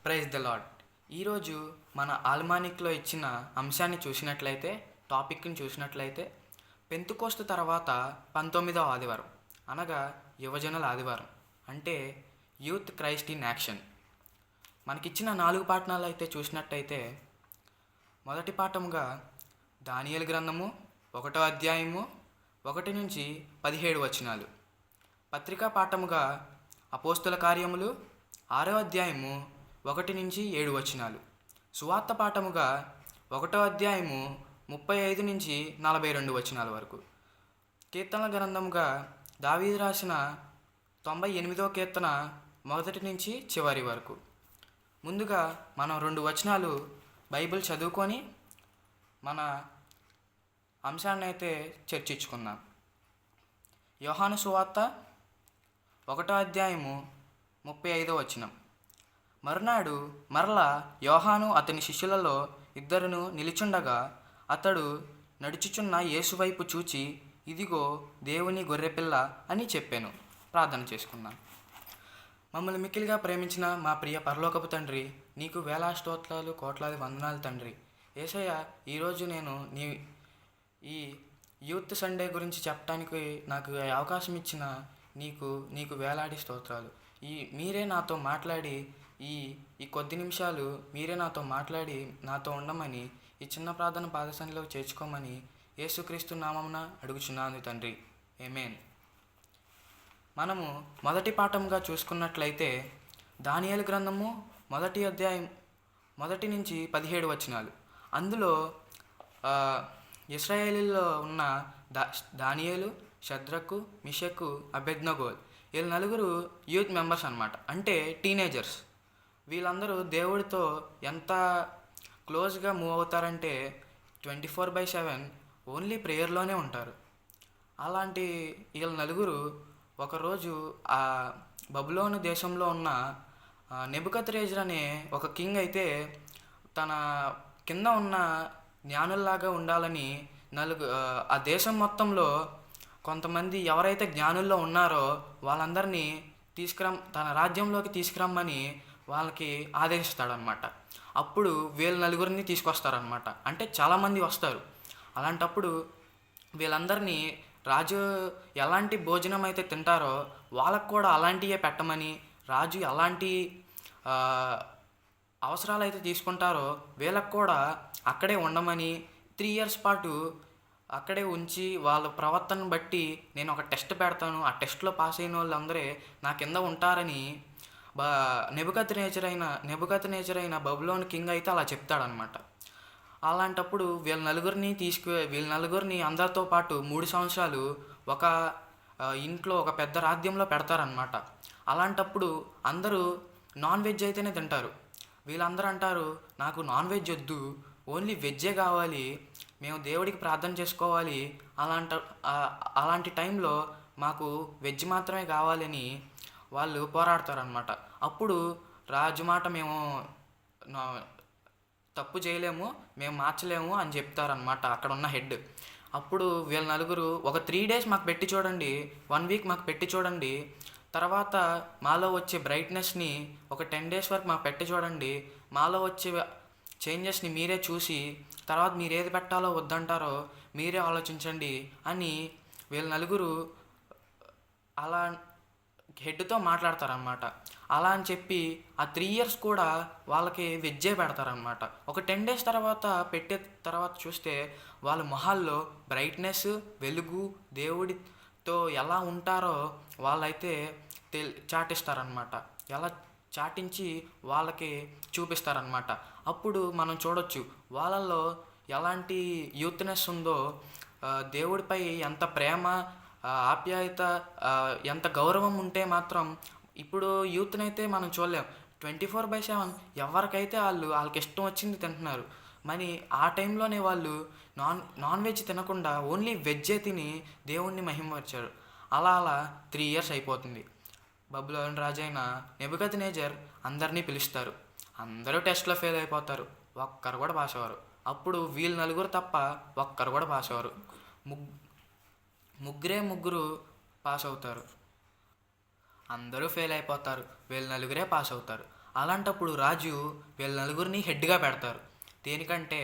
Praise the lord. ఈరోజు మన ఆల్మానిక్లో ఇచ్చిన అంశాన్ని చూసినట్లయితే, టాపిక్ని చూసినట్లయితే, పెంతుకోస్తు తర్వాత 19వ ఆదివారం అనగా యువజనుల ఆదివారం, అంటే యూత్ క్రైస్ట్ ఇన్ యాక్షన్. మనకిచ్చిన 4 పాఠాలు అయితే చూసినట్టయితే, మొదటి పాఠముగా దానియేలు గ్రంథము 1వ అధ్యాయము 1 నుంచి 17 వచనాలు. పత్రికా పాఠముగా అపోస్తుల కార్యములు 6వ అధ్యాయము 1 నుంచి 7 వచనాలు. సువార్త పాఠముగా 1వ అధ్యాయము 35 నుంచి 42 వచనాల వరకు. కీర్తనల గ్రంథముగా దావీదు రాసిన 98వ కీర్తన 1 నుంచి చివరి వరకు. ముందుగా మనం 2 వచనాలు బైబిల్ చదువుకొని మన అంశాన్ని అయితే చర్చించుకుందాం. యోహాను సువార్త 1వ అధ్యాయము 35వ వచనం. మరునాడు మరలా యోహాను అతని శిష్యులలో 2 నిలుచుండగా అతడు నడుచుచున్న యేసు వైపు చూచి, ఇదిగో దేవుని గొర్రెపిల్ల అని చెప్పాను. ప్రార్థన చేసుకున్నాను. మమ్మల్ని మిక్కిలిగా ప్రేమించిన మా ప్రియ పరలోకపు తండ్రి, నీకు వేలా స్తోత్రాలు, కోట్లాది వందనాలు తండ్రి. యేసయ్య, ఈరోజు నేను ఈ యూత్ సండే గురించి చెప్పడానికి నాకు అవకాశం ఇచ్చిన నీకు వేలాడి స్తోత్రాలు. మీరే నాతో మాట్లాడి ఈ కొద్ది నిమిషాలు మీరే నాతో మాట్లాడి నాతో ఉండమని, ఈ చిన్న ప్రార్థన పాదసనిలో చేర్చుకోమని యేసుక్రీస్తు నామమున అడుగుచున్నాను తండ్రి. ఆమేన్. మనము మొదటి పాఠంగా చూసుకున్నట్లయితే దానియేలు గ్రంథము 1వ అధ్యాయం 1 నుంచి 17 వచనాలు. అందులో ఇశ్రాయేలీలో ఉన్న దానియేలు, షద్రకు, మిషకు, అబేద్నెగో వీళ్ళు 4 యూత్ మెంబర్స్ అన్నమాట, అంటే టీనేజర్స్. వీళ్ళందరూ దేవుడితో ఎంత క్లోజ్గా మూవ్ అవుతారంటే 24/7 ఓన్లీ ప్రేయర్లోనే ఉంటారు. అలాంటి వీళ్ళ 4 ఒకరోజు ఆ బబులోను దేశంలో ఉన్న నెబుకద్నెజర్ అనే ఒక కింగ్ అయితే తన కింద ఉన్న జ్ఞానుల్లాగా ఉండాలని ఆ దేశం మొత్తంలో కొంతమంది ఎవరైతే జ్ఞానుల్లో ఉన్నారో వాళ్ళందరినీ తన రాజ్యంలోకి తీసుకురమ్మని వాళ్ళకి ఆదేశిస్తాడనమాట. అప్పుడు వీళ్ళ 4 తీసుకొస్తారనమాట. అంటే చాలామంది వస్తారు. అలాంటప్పుడు వీళ్ళందరినీ రాజు ఎలాంటి భోజనం అయితే తింటారో వాళ్ళకు కూడా అలాంటివే పెట్టమని, రాజు ఎలాంటి అవసరాలు అయితే తీసుకుంటారో వీళ్ళకు కూడా అక్కడే ఉండమని 3 years పాటు అక్కడే ఉంచి వాళ్ళ ప్రవర్తనను బట్టి నేను ఒక టెస్ట్ పెడతాను, ఆ టెస్ట్లో పాస్ అయిన వాళ్ళందరే నా కింద ఉంటారని నెబుకద్నెజర్ అయిన బబులోను కింగ్ అయితే అలా చెప్తాడనమాట. అలాంటప్పుడు వీళ్ళ నలుగురిని అందరితో పాటు 3 సంవత్సరాలు ఒక ఇంట్లో ఒక పెద్ద రాజ్యంలో పెడతారనమాట. అలాంటప్పుడు అందరూ నాన్ వెజ్ అయితేనే తింటారు. వీళ్ళందరూ అంటారు, నాకు నాన్ వెజ్ వద్దు, ఓన్లీ వెజ్జే కావాలి, మేము దేవుడికి ప్రార్థన చేసుకోవాలి, అలాంటి టైంలో మాకు వెజ్ మాత్రమే కావాలని వాళ్ళు పోరాడతారనమాట. అప్పుడు రాజు మాట మేము తప్పు చేయలేము, మేము మార్చలేము అని చెప్తారనమాట అక్కడ ఉన్న హెడ్. అప్పుడు వీళ్ళ 4 ఒక 3 days మాకు పెట్టి చూడండి, 1 week మాకు పెట్టి చూడండి, తర్వాత మాలో వచ్చే బ్రైట్నెస్ని ఒక 10 days వరకు మాకు పెట్టి చూడండి, మాలో వచ్చే చేంజెస్ని మీరే చూసి తర్వాత మీరు ఏది పెట్టాలో వద్దంటారో మీరే ఆలోచించండి అని వీళ్ళ 4 అలా హెడ్తో మాట్లాడతారనమాట. అలా అని చెప్పి ఆ 3 years కూడా వాళ్ళకి వెజ్జే పెడతారనమాట. ఒక 10 days తర్వాత పెట్టే తర్వాత చూస్తే వాళ్ళ మొహాల్లో బ్రైట్నెస్, వెలుగు, దేవుడితో ఎలా ఉంటారో వాళ్ళైతే చాటిస్తారనమాట. ఎలా చాటించి వాళ్ళకి చూపిస్తారనమాట. అప్పుడు మనం చూడొచ్చు వాళ్ళల్లో ఎలాంటి యూత్నెస్ ఉందో, దేవుడిపై ఎంత ప్రేమ, ఆప్యాయత, ఎంత గౌరవం ఉంటే మాత్రం ఇప్పుడు యూత్నైతే మనం చూడలేం. 24/7 ఎవరికైతే వాళ్ళకి ఇష్టం వచ్చింది తింటున్నారు. మరి ఆ టైంలోనే వాళ్ళు నాన్ వెజ్ తినకుండా ఓన్లీ వెజ్జే తిని దేవుణ్ణి మహిమపరిచారు. అలా 3 years అయిపోతుంది. బబులోను రాజైన నెబుకద్నెజర్ అందరినీ పిలుస్తారు. అందరూ టెస్ట్లో ఫెయిల్ అయిపోతారు, ఒక్కరు కూడా పాస్ అవ్వరు. అప్పుడు వీళ్ళు 4 తప్ప ఒక్కరు కూడా పాస్ అవ్వరు. ముగ్గురు పాస్ అవుతారు. అందరూ ఫెయిల్ అయిపోతారు, వీళ్ళు 4 పాస్ అవుతారు. అలాంటప్పుడు రాజు వీళ్ళ నలుగురిని హెడ్గా పెడతారు. దేనికంటే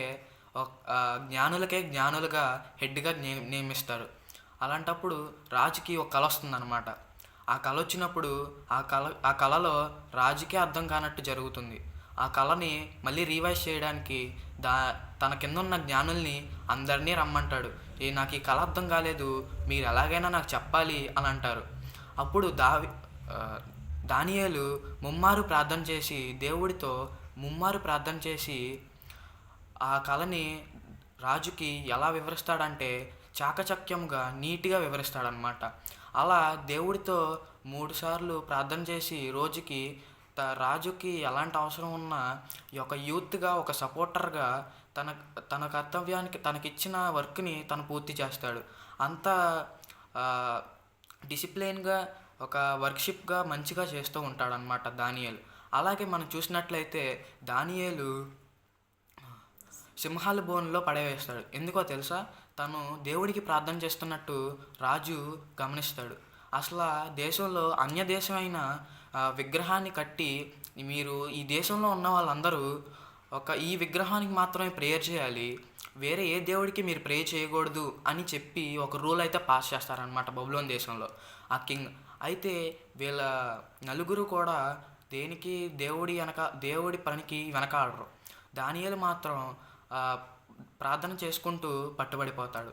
జ్ఞానులకే జ్ఞానులుగా హెడ్గా నియమిస్తారు. అలాంటప్పుడు రాజుకి ఒక కళ వస్తుందన్నమాట. ఆ కళ వచ్చినప్పుడు ఆ కళలో రాజుకే అర్థం కానట్టు జరుగుతుంది. ఆ కళని మళ్ళీ రీవైజ్ చేయడానికి తన కింద ఉన్న జ్ఞానుల్ని అందరినీ రమ్మంటాడు. నాకు ఈ కళ అర్థం కాలేదు, మీరు ఎలాగైనా నాకు చెప్పాలి అని అంటారు. అప్పుడు దానియేలు ముమ్మారు ప్రార్థన చేసి దేవుడితో ముమ్మారు ప్రార్థన చేసి ఆ కళని రాజుకి ఎలా వివరిస్తాడంటే చాకచక్యంగా నీట్గా వివరిస్తాడనమాట. అలా దేవుడితో 3 సార్లు ప్రార్థన చేసి రోజుకి రాజుకి ఎలాంటి అవసరం ఉన్నా ఒక యూత్గా ఒక సపోర్టర్గా తన తన కర్తవ్యానికి తనకిచ్చిన వర్క్ని తను పూర్తి చేస్తాడు. అంత డిసిప్లిన్గా ఒక వర్క్షిప్గా మంచిగా చేస్తూ ఉంటాడనమాట దానియేలు. అలాగే మనం చూసినట్లయితే దానియేలు సింహాల బోన్లో పడవేస్తాడు. ఎందుకో తెలుసా? తను దేవుడికి ప్రార్థన చేస్తున్నట్టు రాజు గమనిస్తాడు. అసలు దేశంలో అన్య దేశమైన విగ్రహాన్ని కట్టి మీరు ఈ దేశంలో ఉన్న వాళ్ళందరూ ఈ విగ్రహానికి మాత్రమే ప్రేయర్ చేయాలి, వేరే ఏ దేవుడికి మీరు ప్రే చేయకూడదు అని చెప్పి ఒక రూల్ అయితే పాస్ చేస్తారనమాట బబులోన్ దేశంలో ఆ కింగ్. అయితే వీళ్ళ నలుగురు కూడా దేనికి దేవుడి పనికి వెనకాడరు. దానియేలు మాత్రం ప్రార్థన చేసుకుంటూ పట్టుబడిపోతాడు.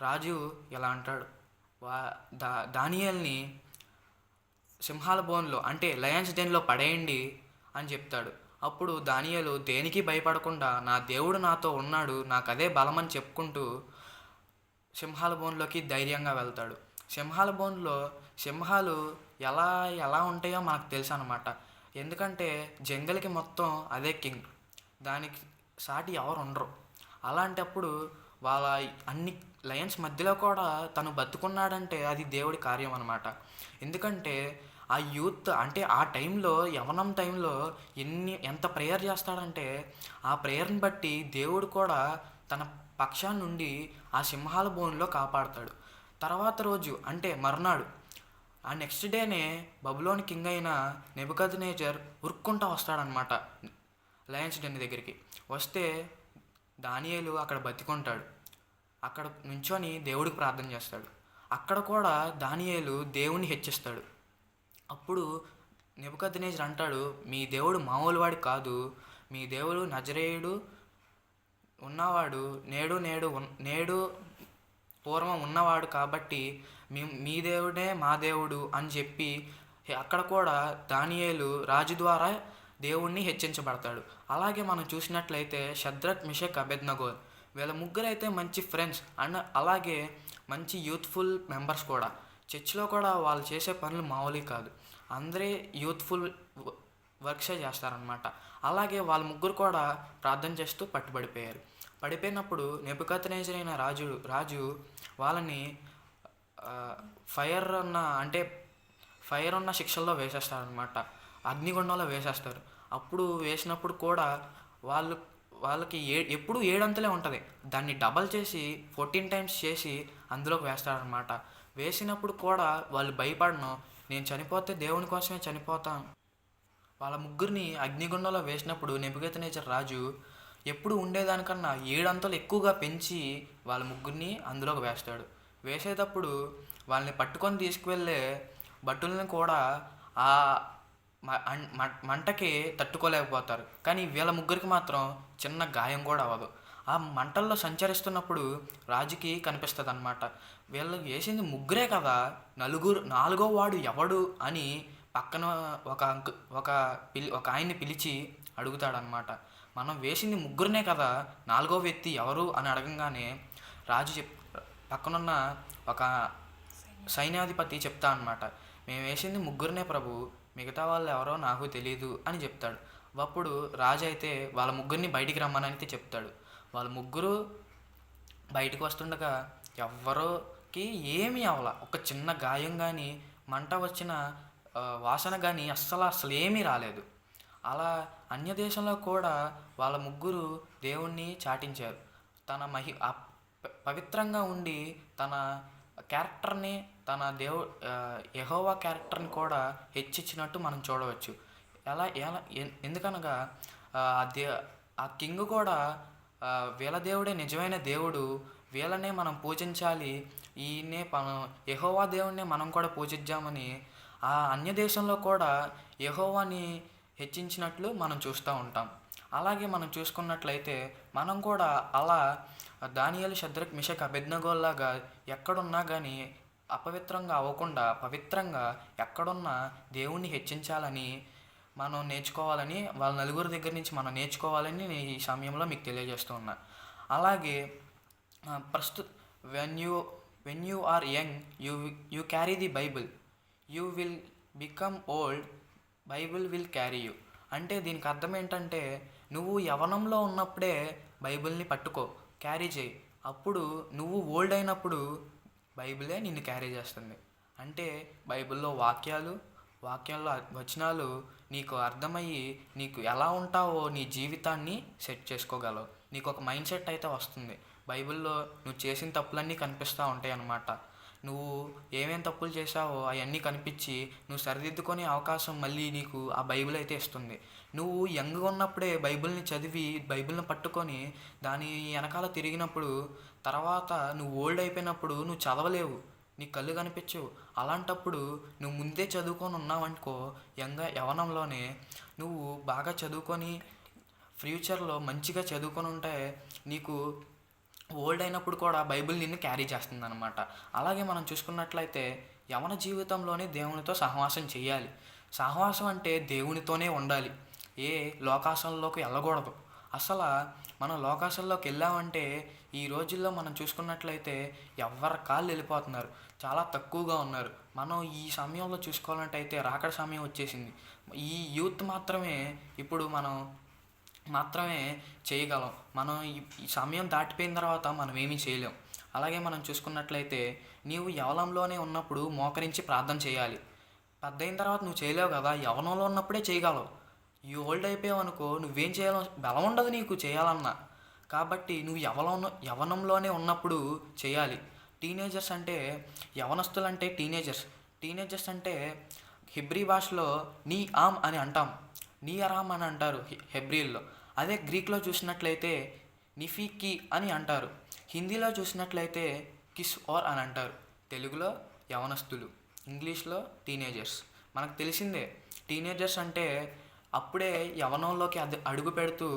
రాజు ఇలా అంటాడు, దానియేల్ని సింహాల బోన్లో అంటే లయన్స్ డెన్లో పడేయండి అని చెప్తాడు. అప్పుడు దానియేలు దేనికి భయపడకుండా నా దేవుడు నాతో ఉన్నాడు, నాకు అదే బలమని చెప్పుకుంటూ సింహాల బోన్లోకి ధైర్యంగా వెళ్తాడు. సింహాల బోన్లో సింహాలు ఎలా ఎలా ఉంటాయో మనకు తెలుసు అనమాట. ఎందుకంటే జంగల్కి మొత్తం అదే కింగ్, దానికి సాటి ఎవరు ఉండరు. అలాంటప్పుడు వాళ్ళ అన్ని లయన్స్ మధ్యలో కూడా తను బతుకున్నాడంటే అది దేవుడి కార్యం అనమాట. ఎందుకంటే ఆ యూత్ అంటే ఆ టైంలో యవనం టైంలో ఎంత ప్రేయర్ చేస్తాడంటే ఆ ప్రేయర్ని బట్టి దేవుడు కూడా తన పక్షాల నుండి ఆ సింహాల బోన్లో కాపాడతాడు. తర్వాత రోజు అంటే మర్నాడు ఆ నెక్స్ట్ డేనే బబులోని కింగ్ అయిన నెబుకద్నెజర్ ఉరుక్కుంటా వస్తాడనమాట లయన్స్ డెన్ దగ్గరికి. వస్తే దానియేలు అక్కడ బతికుంటాడు. అక్కడ నుంచొని దేవుడికి ప్రార్థన చేస్తాడు. అక్కడ కూడా దానియేలు దేవుణ్ణి హెచ్చిస్తాడు. అప్పుడు నెబుకద్నెజర్ అంటాడు, మీ దేవుడు మామూలు వాడు కాదు, మీ దేవుడు నజరేయుడు ఉన్నవాడు, నేడు పూర్వం ఉన్నవాడు, కాబట్టి మీ దేవుడే మా దేవుడు అని చెప్పి అక్కడ కూడా దానియేలు రాజు ద్వారా దేవుణ్ణి హెచ్చించబడతాడు. అలాగే మనం చూసినట్లయితే షద్రక్, మిషక్, అబేద్నగో వీళ్ళ ముగ్గురైతే మంచి ఫ్రెండ్స్ అండ్ అలాగే మంచి యూత్ఫుల్ మెంబర్స్ కూడా. చర్చ్లో కూడా వాళ్ళు చేసే పనులు మామూలు కాదు, అందరే యూత్ఫుల్ వర్క్సే చేస్తారనమాట. అలాగే వాళ్ళ ముగ్గురు కూడా ప్రార్థన చేస్తూ పడిపోయినప్పుడు నెబుకద్నెజర్ అయిన రాజు వాళ్ళని ఫైర్ ఉన్న శిక్షల్లో వేసేస్తారనమాట, అగ్నిగుండంలో వేసేస్తారు. అప్పుడు వేసినప్పుడు కూడా వాళ్ళకి ఎప్పుడు 7 అంతలే ఉంటుంది, దాన్ని డబల్ చేసి 14 టైమ్స్ చేసి అందులోకి వేస్తారనమాట. వేసినప్పుడు కూడా వాళ్ళు భయపడను, నేను చనిపోతే దేవుని కోసమే చనిపోతాను. వాళ్ళ ముగ్గురిని అగ్నిగుండంలో వేసినప్పుడు నెబుకద్నెజర్ రాజు ఎప్పుడు ఉండేదానికన్నా 7 అంతలు ఎక్కువగా పెంచి వాళ్ళ ముగ్గురిని అందులోకి వేస్తాడు. వేసేటప్పుడు వాళ్ళని పట్టుకొని తీసుకువెళ్ళే భటుల్ని కూడా ఆ మంటకి తట్టుకోలేకపోతారు. కానీ వీళ్ళ ముగ్గురికి మాత్రం చిన్న గాయం కూడా అవ్వదు. ఆ మంటల్లో సంచరిస్తున్నప్పుడు రాజుకి కనిపిస్తుంది అనమాట, వీళ్ళు వేసింది ముగ్గురే కదా, నాలుగో వాడు ఎవడు అని పక్కన ఒక ఆయన్ని పిలిచి అడుగుతాడనమాట. మనం వేసింది ముగ్గురినే కదా, 4వ వ్యక్తి ఎవరు అని అడగంగానే రాజు పక్కనున్న ఒక సైన్యాధిపతి చెప్తా అనమాట, మేము వేసింది ముగ్గురినే ప్రభు, మిగతా వాళ్ళు ఎవరో నాకు తెలీదు అని చెప్తాడు. అప్పుడు రాజు అయితే వాళ్ళ ముగ్గురిని బయటికి రమ్మనైతే చెప్తాడు. వాళ్ళ ముగ్గురు బయటకు వస్తుండగా ఎవ్వరికి ఏమీ అవ్వాల, ఒక చిన్న గాయం కానీ మంట వచ్చిన వాసన కానీ అస్సలు ఏమీ రాలేదు. అలా అన్య దేశంలో కూడా వాళ్ళ ముగ్గురు దేవుణ్ణి చాటించారు. తన పవిత్రంగా ఉండి తన క్యారెక్టర్ని యెహోవా క్యారెక్టర్ని కూడా హెచ్చించినట్టు మనం చూడవచ్చు. ఎలా ఎలా ఎందుకనగా ఆ దే ఆ కింగ్ కూడా వీళ్ళ దేవుడే నిజమైన దేవుడు, వీళ్ళనే మనం పూజించాలి, ఈయన్నే మనం యెహోవా దేవుణ్ణే మనం కూడా పూజిద్దామని ఆ అన్య దేశంలో కూడా యెహోవాని హెచ్చించినట్లు మనం చూస్తూ ఉంటాం. అలాగే మనం చూసుకున్నట్లయితే మనం కూడా అలా దానియేలు, షద్రక్, మెషక్, అబేద్నెగోల్లాగా ఎక్కడున్నా కానీ అపవిత్రంగా అవ్వకుండా పవిత్రంగా ఎక్కడున్నా దేవుణ్ణి హెచ్చించాలని మనం నేర్చుకోవాలని, వాళ్ళ నలుగురు దగ్గర నుంచి మనం నేర్చుకోవాలని నేను ఈ సమయంలో మీకు తెలియజేస్తూ ఉన్నా. అలాగే ప్రస్తుత when you when you are young you carry the Bible, you will become old, Bible will carry you. అంటే దీనికి అర్థం ఏంటంటే, నువ్వు యవ్వనంలో ఉన్నప్పుడే బైబిల్ని పట్టుకో, క్యారీ చేయి. అప్పుడు నువ్వు ఓల్డ్ అయినప్పుడు బైబిలే నిన్ను క్యారీ చేస్తుంది. అంటే బైబిల్లో వాక్యాల్లో వచనాలు నీకు అర్థమయ్యి నీకు ఎలా ఉంటావో నీ జీవితాన్ని సెట్ చేసుకోగలవు. నీకు ఒక మైండ్ సెట్ అయితే వస్తుంది. బైబిల్లో నువ్వు చేసిన తప్పులన్నీ కనిపిస్తూ ఉంటాయి అన్నమాట. నువ్వు ఏమేం తప్పులు చేసావో అవన్నీ కనిపించి నువ్వు సరిదిద్దుకునే అవకాశం మళ్ళీ నీకు ఆ బైబిల్ అయితే ఇస్తుంది. నువ్వు యంగ్గా ఉన్నప్పుడే బైబిల్ని చదివి బైబిల్ని పట్టుకొని దాని వెనకాల తిరిగినప్పుడు తర్వాత నువ్వు ఓల్డ్ అయిపోయినప్పుడు నువ్వు చదవలేవు, నీ కళ్ళు కనిపించవు. అలాంటప్పుడు నువ్వు ముందే చదువుకొని ఉన్నావనుకో, యవ్వనంలోనే నువ్వు బాగా చదువుకొని ఫ్యూచర్లో మంచిగా చదువుకొని ఉంటే నీకు ఓల్డ్ అయినప్పుడు కూడా బైబిల్ నిన్ను క్యారీ చేస్తుంది అనమాట. అలాగే మనం చూసుకున్నట్లయితే యవన జీవితంలోనే దేవునితో సహవాసం చేయాలి. సహవాసం అంటే దేవునితోనే ఉండాలి, ఏ లోకాశంలోకి వెళ్ళకూడదు. అసలు మనం లోకాశంలోకి వెళ్ళామంటే ఈ రోజుల్లో మనం చూసుకున్నట్లయితే ఎవరి కాళ్ళు వెళ్ళిపోతున్నారు, చాలా తక్కువగా ఉన్నారు. మనం ఈ సమయంలో చూసుకోవాలంటే రాకడ సమయం వచ్చేసింది. ఈ యూత్ ఇప్పుడు మనం మాత్రమే చేయగలం. మనం ఈ సమయం దాటిపోయిన తర్వాత మనం ఏమీ చేయలేం. అలాగే మనం చూసుకున్నట్లయితే నీవు యవనంలోనే ఉన్నప్పుడు మోకరించి ప్రార్థన చేయాలి. పెద్దయిన తర్వాత నువ్వు చేయలేవు కదా, యవనంలో ఉన్నప్పుడే చేయగలవు. ఈ ఓల్డ్ అయిపోయావు అనుకో, నువ్వేం చేయాలో బలం ఉండదు నీకు చేయాలన్నా. కాబట్టి నువ్వు యవనంలోనే ఉన్నప్పుడు చేయాలి. టీనేజర్స్ అంటే యవనస్తులు అంటే టీనేజర్స్ అంటే హిబ్రీ భాషలో నీ ఆమ్ అని అంటాం, నీ అరామ్ అని అంటారు హెబ్రీల్లో. అదే గ్రీక్లో చూసినట్లయితే నిఫీకి అని అంటారు. హిందీలో చూసినట్లయితే కిస్ ఓర్ అని అంటారు. తెలుగులో యవనస్తులు, ఇంగ్లీష్లో టీనేజర్స్. మనకు తెలిసిందే టీనేజర్స్ అంటే అప్పుడే యవనంలోకి అడుగు పెడుతూ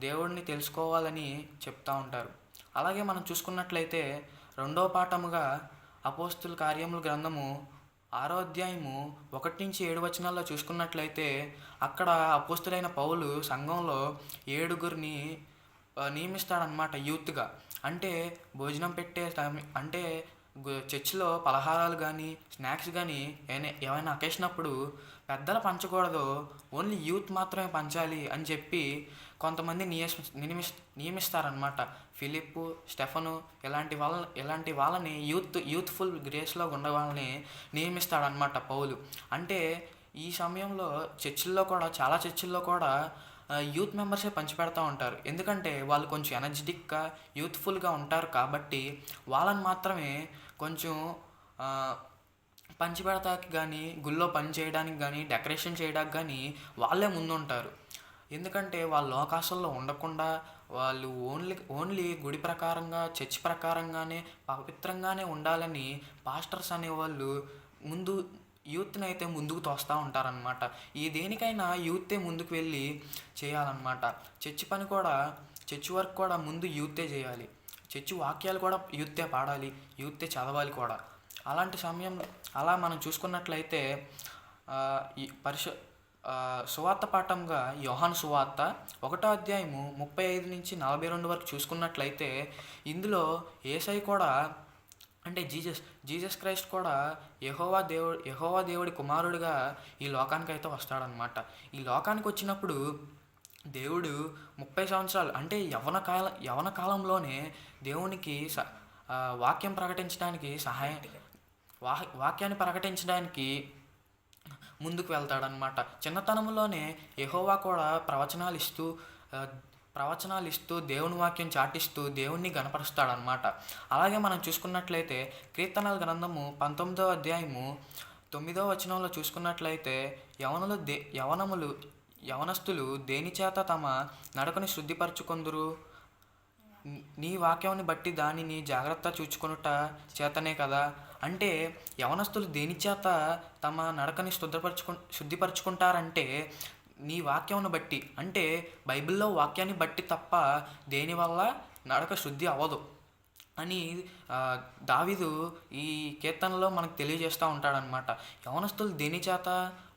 దేవుడిని తెలుసుకోవాలని చెప్తూ ఉంటారు. అలాగే మనం చూసుకున్నట్లయితే 2వ పాఠముగా అపోస్తుల కార్యముల గ్రంథము 6వ అధ్యాయము 1-7 వచనాల్లో చూసుకున్నట్లయితే అక్కడ అపోస్తులైన పౌలు సంఘంలో 7గురిని నియమిస్తాడనమాట యూత్గా. అంటే భోజనం పెట్టే అంటే చర్చిలో పలహారాలు కానీ స్నాక్స్ కానీ ఏమైనా అకేషన్ అప్పుడు పెద్దలు పంచకూడదు, ఓన్లీ యూత్ మాత్రమే పంచాలి అని చెప్పి కొంతమంది నియమిస్తారనమాట. ఫిలిప్పు, స్టెఫను ఇలాంటి వాళ్ళని యూత్ఫుల్ గ్రేస్లో ఉండే వాళ్ళని నియమిస్తాడనమాట పౌలు. అంటే ఈ సమయంలో చాలా చర్చిల్లో కూడా యూత్ మెంబర్సే పంచిపెడతా ఉంటారు. ఎందుకంటే వాళ్ళు కొంచెం ఎనర్జెటిక్గా యూత్ఫుల్గా ఉంటారు కాబట్టి వాళ్ళని మాత్రమే కొంచెం పంచిపెడతాకి కానీ, గుళ్ళో పని చేయడానికి కానీ, డెకరేషన్ చేయడానికి కానీ వాళ్ళే ముందుంటారు. ఎందుకంటే వాళ్ళ లోకాశంలో ఉండకుండా వాళ్ళు ఓన్లీ గుడి ప్రకారంగా చర్చ్ ప్రకారంగానే పవిత్రంగానే ఉండాలని పాస్టర్స్ అనేవాళ్ళు యూత్ని అయితే ముందుకు తోస్తూ ఉంటారనమాట. దేనికైనా యూతే ముందుకు వెళ్ళి చేయాలన్నమాట. చర్చ్ వర్క్ కూడా ముందు యూతే చేయాలి. చర్చ్ వాక్యాలు కూడా యూతే పాడాలి, యూతే చదవాలి కూడా. అలాంటి సమయంలో అలా మనం చూసుకున్నట్లయితే ఈ సువార్త పాఠంగా యోహాను సువార్త 1వ అధ్యాయము 35-42 వరకు చూసుకున్నట్లయితే ఇందులో యేసయ్య కూడా అంటే జీసస్ క్రైస్ట్ కూడా యెహోవా దేవుడి కుమారుడిగా ఈ లోకానికి అయితే వస్తాడనమాట. ఈ లోకానికి వచ్చినప్పుడు దేవుడు 30 సంవత్సరాలు అంటే యవన కాలంలోనే దేవునికి వాక్యాన్ని ప్రకటించడానికి ముందుకు వెళ్తాడనమాట. చిన్నతనంలోనే యెహోవా కూడా ప్రవచనాలు ఇస్తూ దేవుని వాక్యం చాటిస్తూ దేవుణ్ణి గణపరుస్తాడనమాట. అలాగే మనం చూసుకున్నట్లయితే కీర్తనల గ్రంథము 19వ అధ్యాయము 9వ వచనంలో చూసుకున్నట్లయితే యవనస్తులు దేని చేత తమ నడకని శుద్ధిపరచుకొందురు, నీ వాక్యాన్ని బట్టి దానిని జాగ్రత్త చూచుకొనుట చేతనే కదా. అంటే యవనస్తులు దేని చేత తమ నడకని శుద్ధిపరచుకుంటారంటే నీ వాక్యాన్ని బట్టి, అంటే బైబిల్లో వాక్యాన్ని బట్టి తప్ప దేనివల్ల నడక శుద్ధి అవ్వదు అని దావీదు ఈ కీర్తనలో మనకు తెలియజేస్తూ ఉంటాడనమాట. యవనస్తులు దేని చేత?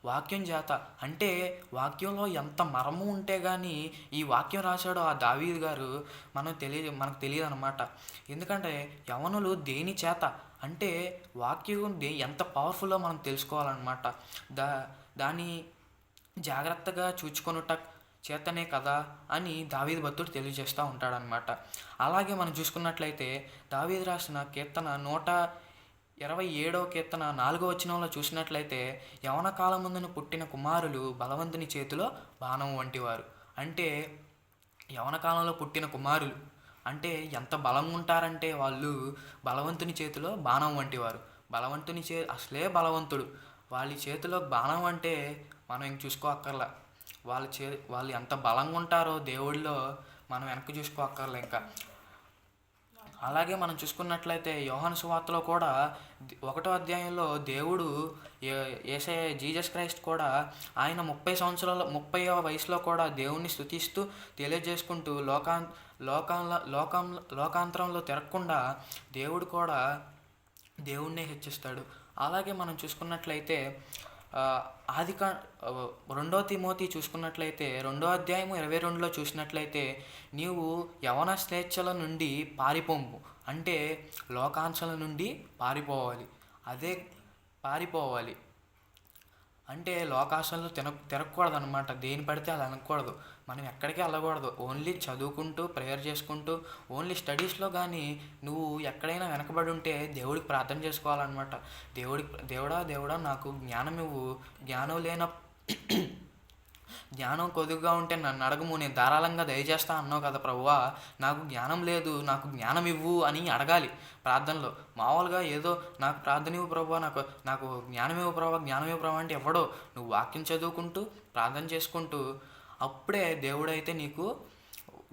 వాక్యం చేత. అంటే వాక్యంలో ఎంత మర్మం ఉంటే కానీ ఈ వాక్యం రాశాడో ఆ దావీదు గారు మనకు తెలియదు అనమాట. ఎందుకంటే యవనులు దేని చేత అంటే వాక్యం ఎంత పవర్ఫుల్లో మనం తెలుసుకోవాలన్నమాట. దాన్ని జాగ్రత్తగా చూచుకొనుట చేతనే కదా అని దావీదు భక్తుడు తెలియజేస్తూ ఉంటాడనమాట. అలాగే మనం చూసుకున్నట్లయితే దావీదు రాసిన కీర్తన 127వ కీర్తన 4వ వచనంలో చూసినట్లయితే యవన కాలమందున పుట్టిన కుమారులు బలవంతుని చేతిలో బాణం వంటివారు. అంటే యవన కాలంలో పుట్టిన కుమారులు అంటే ఎంత బలంగా ఉంటారంటే వాళ్ళు బలవంతుని చేతిలో బాణం వంటివారు. అసలే బలవంతుడు, వాళ్ళ చేతిలో బాణం అంటే మనం ఇంక చూసుకోక్కర్లా. వాళ్ళు ఎంత బలంగా ఉంటారో దేవుడిలో మనం వెనక్కి చూసుకోక్కర్లే ఇంకా. అలాగే మనం చూసుకున్నట్లయితే యోహాను సువార్తలో కూడా 1వ అధ్యాయంలో దేవుడు యేసయ్య జీసస్ క్రైస్ట్ కూడా ఆయన 30వ వయసులో కూడా దేవుణ్ణి స్తుతిస్తూ తెలియజేసుకుంటూ లోకాంతరంలో తిరగకుండా దేవుడు కూడా దేవుణ్ణే హెచ్చిస్తాడు. అలాగే మనం చూసుకున్నట్లయితే 2 తిమోతి చూసుకున్నట్లయితే 2వ అధ్యాయం 22లో చూసినట్లయితే నీవు యవన స్వేచ్ఛల నుండి పారిపోము, అంటే లోకాంశల నుండి పారిపోవాలి. అంటే లోకాశలు తిరగకూడదు అనమాట. దేని పడితే అది అనకూడదు. మనం ఎక్కడికి వెళ్ళకూడదు. ఓన్లీ చదువుకుంటూ ప్రేయర్ చేసుకుంటూ ఓన్లీ స్టడీస్లో కానీ నువ్వు ఎక్కడైనా వెనకబడి ఉంటే దేవుడికి ప్రార్థన చేసుకోవాలన్నమాట. దేవుడా నాకు జ్ఞానం ఇవ్వు, జ్ఞానం కొద్దిగా ఉంటే నన్ను అడగము, నేను ధారాళంగా దయచేస్తా అన్నావు కదా ప్రభువా, నాకు జ్ఞానం లేదు, నాకు జ్ఞానం ఇవ్వు అని అడగాలి ప్రార్థనలో. మామూలుగా ఏదో నాకు ప్రార్థన ఇవ్వు ప్రభువా, నాకు జ్ఞానం ఇవ్వు ప్రభావ అంటే ఎవడో. నువ్వు వాక్యం చదువుకుంటూ ప్రార్థన చేసుకుంటూ అప్పుడే దేవుడైతే నీకు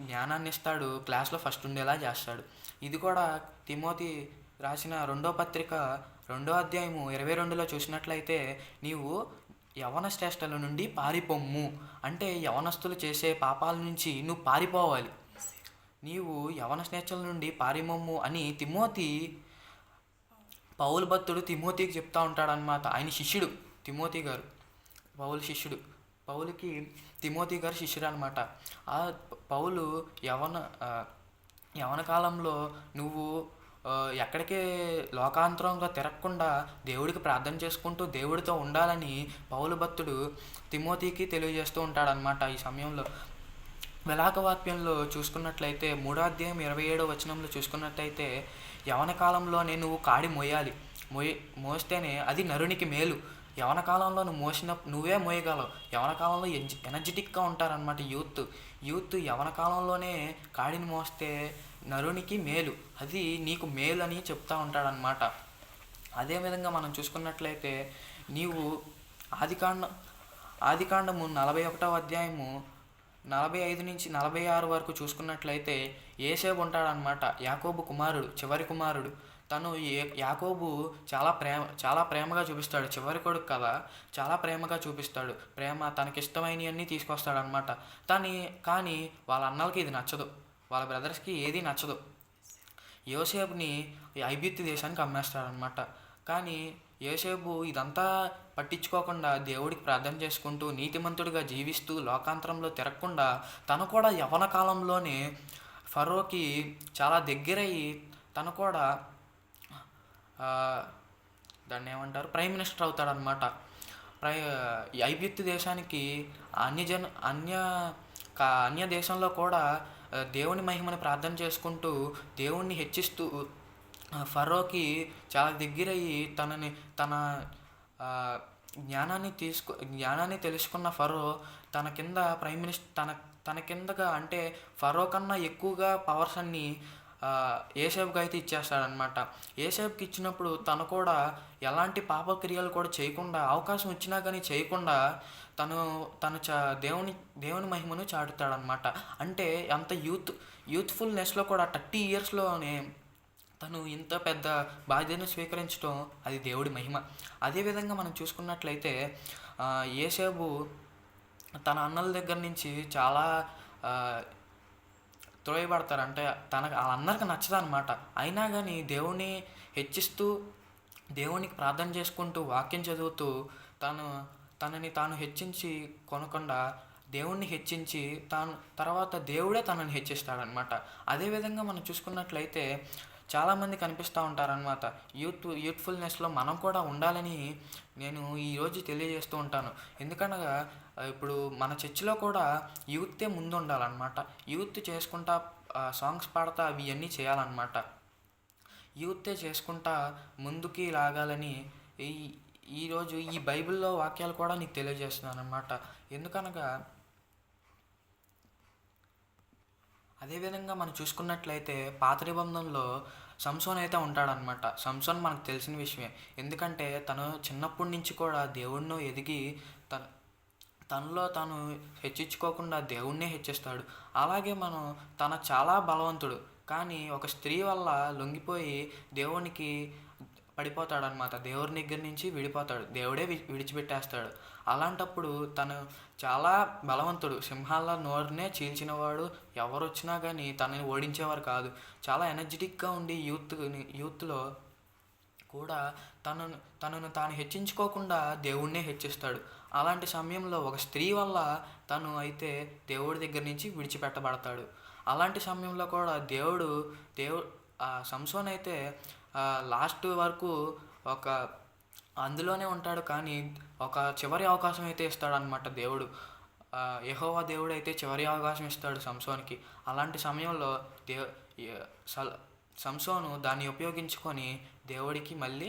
జ్ఞానాన్ని ఇస్తాడు, క్లాస్లో ఫస్ట్ ఉండేలా చేస్తాడు. ఇది కూడా తిమోతి రాసిన 2వ పత్రిక 2వ అధ్యాయము 22లో చూసినట్లయితే నీవు యవన శ్రేష్టల నుండి పారిపోమ్ము, అంటే యవనస్తులు చేసే పాపాల నుంచి నువ్వు పారిపోవాలి. నీవు యవన శ్రేష్టల నుండి పారిపోమ్ము అని పౌలు భక్తుడు తిమోతికి చెప్తా ఉంటాడనమాట. ఆయన శిష్యుడు తిమోతి గారు, పౌలుకి తిమోతి గారు శిష్యుడు అనమాట. ఆ పౌలు యవన కాలంలో నువ్వు ఎక్కడికి లోకాంతరంగా తిరగకుండా దేవుడికి ప్రార్థన చేసుకుంటూ దేవుడితో ఉండాలని పౌలు భక్తుడు తిమోతికి తెలియజేస్తూ ఉంటాడనమాట. ఈ సమయంలో వెలాక వాక్యంలో చూసుకున్నట్లయితే 3వ అధ్యాయం 27వ వచనంలో చూసుకున్నట్లయితే యవన కాలంలోనే నువ్వు కాడి మోస్తేనే అది నరునికి మేలు. యవన కాలంలో నువ్వే మోయగలవు. యవన కాలంలో ఎనర్జెటిక్గా ఉంటారనమాట యూత్ యవన కాలంలోనే కాడిని మోస్తే నరునికి మేలు, అది నీకు మేలు అని చెప్తా ఉంటాడనమాట. అదేవిధంగా మనం చూసుకున్నట్లయితే నీవు ఆదికాండము 41వ అధ్యాయము 45 నుంచి 46 వరకు చూసుకున్నట్లయితే యోసేపు ఉంటాడనమాట. యాకోబు కుమారుడు, చివరి కుమారుడు. తను యాకోబు చాలా ప్రేమగా చూపిస్తాడు. చివరి కొడుకు కదా, చాలా ప్రేమగా చూపిస్తాడు. తనకిష్టమైనవన్నీ తీసుకొస్తాడనమాట. కానీ వాళ్ళ అన్నలకి ఇది నచ్చదు, వాళ్ళ బ్రదర్స్కి ఏది నచ్చదు. యోసేపుని ఐగుప్తు దేశానికి అమ్మేస్తాడనమాట. కానీ యోసేపు ఇదంతా పట్టించుకోకుండా దేవుడికి ప్రార్థన చేసుకుంటూ నీతిమంతుడిగా జీవిస్తూ లోకాంతరంలో తిరగకుండా తను కూడా యవన కాలంలోనే ఫరోకి చాలా దగ్గరయ్యి తను కూడా దాన్ని ఏమంటారు, ప్రైమ్ మినిస్టర్ అవుతాడనమాట. ఐగుప్తు దేశానికి అన్య దేశంలో కూడా దేవుని మహిమని ప్రార్థన చేసుకుంటూ దేవుణ్ణి హెచ్చిస్తూ ఫరోకి చాలా దగ్గరయ్యి తన జ్ఞానాన్ని తెలుసుకున్న ఫరో తన కింద ప్రైమ్ మినిస్టర్ తన కిందగా, అంటే ఫరో కన్నా ఎక్కువగా పవర్స్ అన్ని ఏసేపుకి అయితే ఇచ్చేస్తాడనమాట. ఏసేపుకి ఇచ్చినప్పుడు తను కూడా ఎలాంటి పాపక్రియలు కూడా చేయకుండా, అవకాశం ఇచ్చినా కానీ చేయకుండా తను తను దేవుని మహిమను చాటుతాడనమాట. అంటే అంత యూత్ఫుల్నెస్లో కూడా 30 ఇయర్స్లోనే తను ఇంత పెద్ద బాధ్యతను స్వీకరించడం అది దేవుడి మహిమ. అదేవిధంగా మనం చూసుకున్నట్లయితే యేసేపు తన అన్నల దగ్గర నుంచి చాలా త్రోయబడతారు. అంటే వాళ్ళందరికీ నచ్చదనమాట. అయినా కానీ దేవుని హెచ్చిస్తూ, దేవునికి ప్రార్థన చేసుకుంటూ, వాక్యం చదువుతూ తనని తాను హెచ్చించి కొనకుండా దేవుణ్ణి హెచ్చించి తర్వాత దేవుడే తనని హెచ్చిస్తాడనమాట. అదేవిధంగా మనం చూసుకున్నట్లయితే చాలామంది కనిపిస్తూ ఉంటారనమాట. యూత్ఫుల్నెస్లో మనం కూడా ఉండాలని నేను ఈరోజు తెలియజేస్తూ ఉంటాను. ఎందుకనగా ఇప్పుడు మన చర్చిలో కూడా యూతే ముందు ఉండాలన్నమాట. యూత్ చేసుకుంటా సాంగ్స్ పాడతా అవి అన్నీ చేయాలన్నమాట. యూతే చేసుకుంటా ముందుకి లాగాలని ఈరోజు ఈ బైబిల్లో వాక్యాలు కూడా నీకు తెలియజేస్తున్నాను అనమాట. ఎందుకనగా అదేవిధంగా మనం చూసుకున్నట్లయితే పాత నిబంధనలో సంసోన్ అయితే ఉంటాడనమాట. సంసోన్ మనకు తెలిసిన విషయమే. ఎందుకంటే తను చిన్నప్పటి నుంచి కూడా దేవుడినో ఎదిగి తనలో తాను హెచ్చించుకోకుండా దేవుణ్ణే హెచ్చిస్తాడు. అలాగే తన చాలా బలవంతుడు, కానీ ఒక స్త్రీ వల్ల లొంగిపోయి దేవునికి పడిపోతాడనమాట. దేవుడి దగ్గర నుంచి విడిపోతాడు, దేవుడే విడిచిపెట్టేస్తాడు. అలాంటప్పుడు తను చాలా బలవంతుడు, సింహాల నోరునే చీల్చినవాడు. ఎవరు వచ్చినా కానీ తనని ఓడించేవారు కాదు. చాలా ఎనర్జెటిక్గా ఉండి యూత్లో కూడా తనను తాను హెచ్చించుకోకుండా దేవుణ్ణే హెచ్చిస్తాడు. అలాంటి సమయంలో ఒక స్త్రీ వల్ల తను అయితే దేవుడి దగ్గర నుంచి విడిచిపెట్టబడతాడు. అలాంటి సమయంలో కూడా దేవుడు సంసోన్ అయితే లాస్ట్ వరకు అందులోనే ఉంటాడు. కానీ ఒక చివరి అవకాశం అయితే ఇస్తాడనమాట దేవుడు. యెహోవా దేవుడు అయితే చివరి అవకాశం ఇస్తాడు సంసోన్కి. అలాంటి సమయంలో సంసోను దాన్ని ఉపయోగించుకొని దేవుడికి మళ్ళీ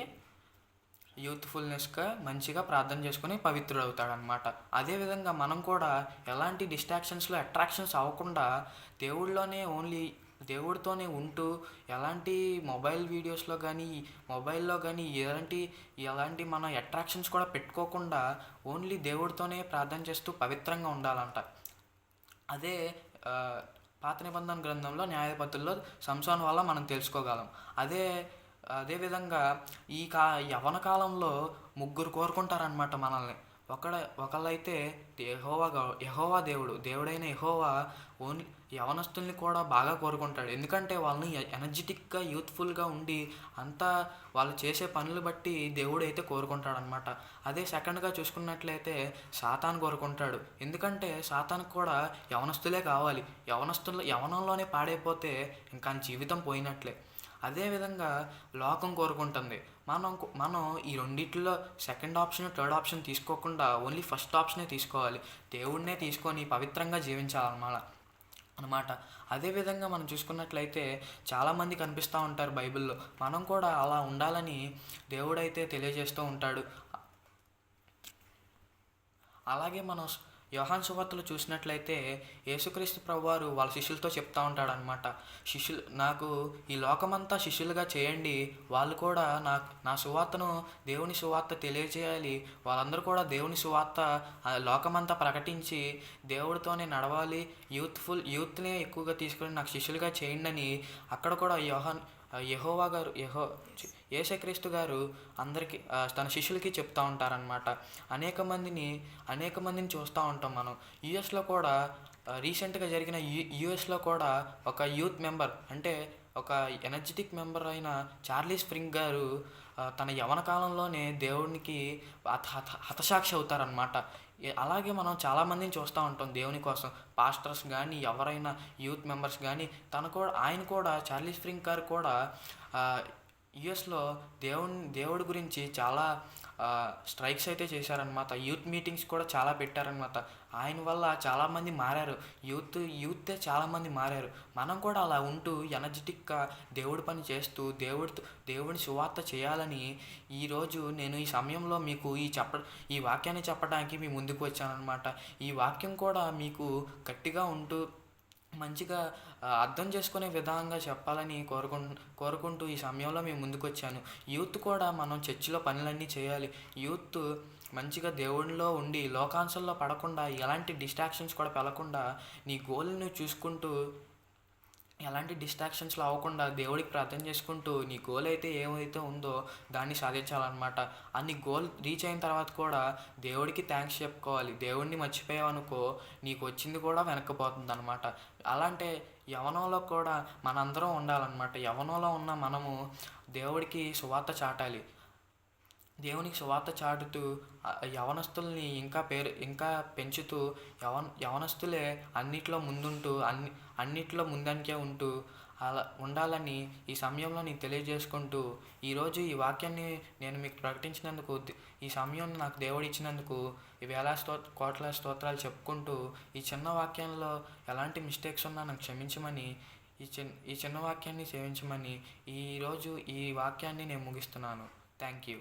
యూత్ఫుల్నెస్గా మంచిగా ప్రార్థన చేసుకొని పవిత్రుడవుతాడనమాట. అదేవిధంగా మనం కూడా ఎలాంటి డిస్ట్రాక్షన్స్లో అట్రాక్షన్స్ అవ్వకుండా దేవుడితోనే ఉంటూ ఎలాంటి మొబైల్ వీడియోస్లో కానీ మొబైల్లో కానీ ఎలాంటి మన అట్రాక్షన్స్ కూడా పెట్టుకోకుండా ఓన్లీ దేవుడితోనే ప్రార్థన చేస్తూ పవిత్రంగా ఉండాలంట. అదే పాత నిబంధన గ్రంథంలో న్యాయాధిపతుల్లో సంసోన్ వల్ల మనం తెలుసుకోగలం. అదేవిధంగా యవ్వన కాలంలో ముగ్గురు కోరుకుంటారనమాట మనల్ని. ఒకళ్ళైతే యెహోవా దేవుడైన యెహోవా ఓన్లీ యవనస్తుల్ని కూడా బాగా కోరుకుంటాడు. ఎందుకంటే వాళ్ళని ఎనర్జెటిక్గా యూత్ఫుల్గా ఉండి అంతా వాళ్ళు చేసే పనులు బట్టి దేవుడు అయితే కోరుకుంటాడనమాట. అదే సెకండ్గా చూసుకున్నట్లయితే సాతాను కోరుకుంటాడు. ఎందుకంటే సాతానుకు కూడా యవనస్తులే కావాలి. యవనంలోనే పాడైపోతే ఇంకా జీవితం పోయినట్లే. అదేవిధంగా లోకం కోరుకుంటుంది. మనం ఈ రెండిట్లో సెకండ్ ఆప్షన్, థర్డ్ ఆప్షన్ తీసుకోకుండా ఓన్లీ ఫస్ట్ ఆప్షనే తీసుకోవాలి. దేవుడినే తీసుకొని పవిత్రంగా జీవించాలన్నమాట. అదేవిధంగా మనం చూసుకున్నట్లయితే చాలామంది కనిపిస్తూ ఉంటారు బైబిల్లో. మనం కూడా అలా ఉండాలని దేవుడైతే తెలియజేస్తూ ఉంటాడు. అలాగే మనం యోహాను సువార్తలు చూసినట్లయితే యేసుక్రీస్తు ప్రభువారు వాళ్ళ శిష్యులతో చెప్తూ ఉంటాడనమాట. నాకు ఈ లోకమంతా శిష్యులుగా చేయండి, వాళ్ళు కూడా నా సువార్తను, దేవుని సువార్త తెలియజేయాలి, వాళ్ళందరూ కూడా దేవుని సువార్త లోకమంతా ప్రకటించి దేవుడితోనే నడవాలి, యూత్నే ఎక్కువగా తీసుకొని నాకు శిష్యులుగా చేయండి అని అక్కడ కూడా యేసుక్రీస్తు గారు అందరికీ తన శిష్యులకి చెప్తూ ఉంటారనమాట. అనేక మందిని చూస్తూ ఉంటాం మనం. యుఎస్లో కూడా రీసెంట్గా జరిగిన యుఎస్లో కూడా ఒక యూత్ మెంబర్, అంటే ఒక ఎనర్జెటిక్ మెంబర్ అయిన చార్లీ స్ప్రింగ్ గారు తన యవన కాలంలోనే దేవునికి హతసాక్షి అవుతారనమాట. అలాగే మనం చాలామందిని చూస్తూ ఉంటాం దేవుని కోసం. పాస్టర్స్ కానీ ఎవరైనా యూత్ మెంబర్స్ కానీ ఆయన కూడా చార్లీ స్ప్రింగ్ గారు కూడా యుఎస్లో దేవుడి గురించి చాలా స్ట్రైక్స్ అయితే చేశారనమాట. యూత్ మీటింగ్స్ కూడా చాలా పెట్టారనమాట. ఆయన వల్ల చాలామంది మారారు. యూతే చాలామంది మారారు. మనం కూడా అలా ఉంటూ ఎనర్జెటిక్గా దేవుడి పని చేస్తూ దేవుని సువార్త చేయాలని ఈరోజు నేను ఈ సమయంలో మీకు ఈ వాక్యాన్ని చెప్పడానికి మీ ముందుకు వచ్చానమాట. ఈ వాక్యం కూడా మీకు గట్టిగా ఉంటూ మంచిగా అర్థం చేసుకునే విధంగా చెప్పాలని కోరుకుంటూ ఈ సమయంలో మేము ముందుకొచ్చాను. యూత్ కూడా మనం చర్చిలో పనులన్నీ చేయాలి. యూత్ మంచిగా దేవునిలో ఉండి లోకాంశంలో పడకుండా, ఎలాంటి డిస్ట్రాక్షన్స్ కూడా పెళ్ళకుండా, నీ గోల్ని చూసుకుంటూ, ఎలాంటి డిస్ట్రాక్షన్స్లో అవ్వకుండా దేవుడికి ప్రార్థన చేసుకుంటూ నీ గోల్ అయితే ఏమైతే ఉందో దాన్ని సాధించాలన్నమాట. నీ గోల్ రీచ్ అయిన తర్వాత కూడా దేవుడికి థ్యాంక్స్ చెప్పుకోవాలి. దేవుడిని మర్చిపోయావనుకో నీకు వచ్చింది కూడా వెనక్కిపోతుంది అనమాట. అలాంటి యవ్వనంలో కూడా మనందరం ఉండాలన్నమాట. యవ్వనంలో ఉన్న మనము దేవుడికి సువార్త చాటాలి. దేవునికి సువార్త చాటుతూ యవనస్తుల్ని ఇంకా పెంచుతూ యవనస్తులే అన్నిట్లో ముందుంటూ అన్నిట్లో ముందంకే ఉంటూ అలా ఉండాలని ఈ సమయంలో నేను తెలియజేసుకుంటూ, ఈరోజు ఈ వాక్యాన్ని నేను మీకు ప్రకటించినందుకు, ఈ సమయం నాకు దేవుడు ఇచ్చినందుకు కోట్ల స్తోత్రాలు చెప్పుకుంటూ, ఈ చిన్న వాక్యంలో ఎలాంటి మిస్టేక్స్ ఉన్నా నాకు క్షమించమని, ఈ చిన్న వాక్యాన్ని సేవించమని ఈరోజు ఈ వాక్యాన్ని నేను ముగిస్తున్నాను. Thank you.